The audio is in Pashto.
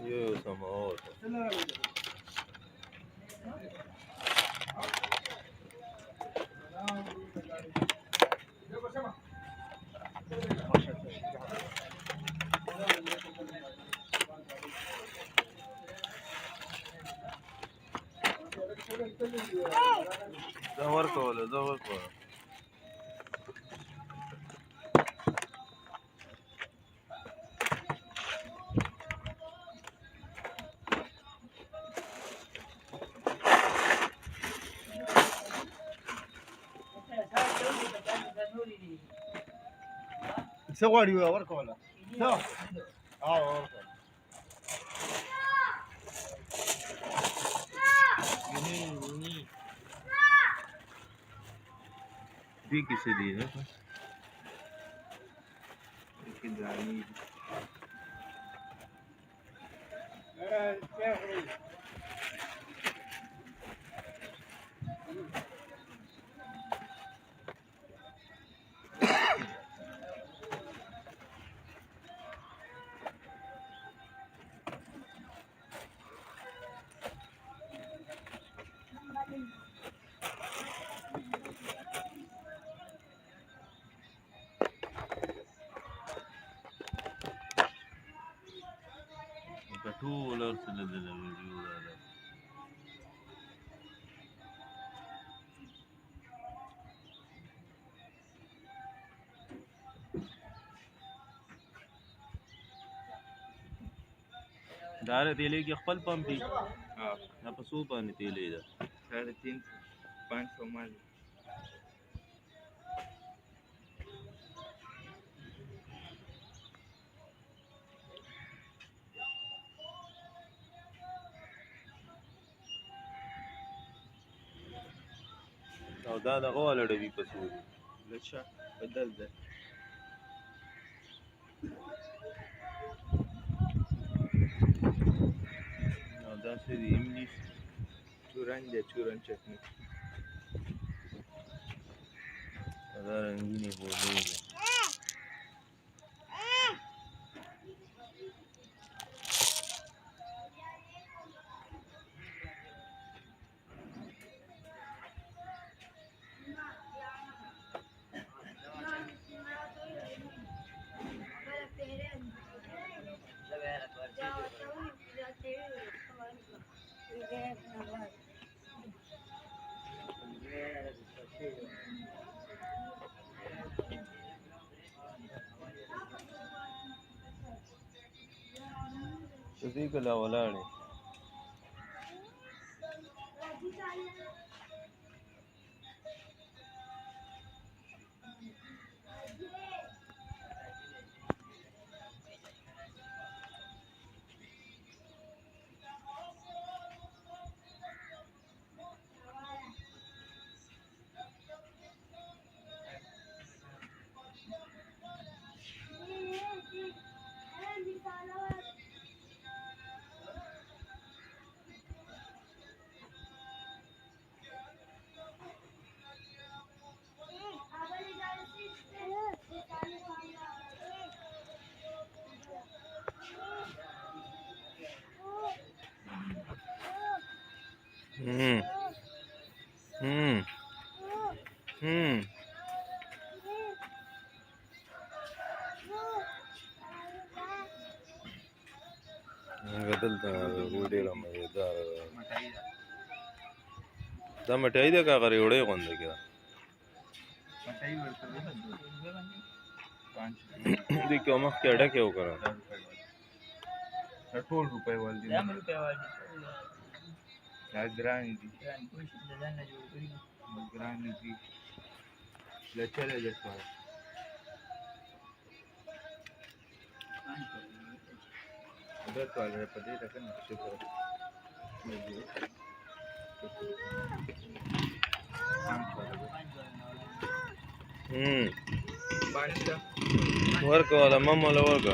यो समावत دور کوله څه غواړي ورکوله څه ورکوله دې کې څه دي ټول ارسل د ویډیو راځي دار تیلې کې خپل پمپ دي ها په سو باندې تیلې ده 350 مال او دا دغه ولړوي په سو لچا بدل ده او دا څه دي انګلیش چورن چټني دا رنګینی بولې دې کله ولاړې دلته ډېره مزېدار دا مټۍ ده که هغه ریوړۍ غوندې کې ده دې کې مخکې ډکې وکړه دا ټول روپۍ وال دي دا ګرانې دي ګرانې دي لچلې درته उधर तो आ रहा है पति तक ना शुक्र वर्क वाला मम्मा वाला वर्क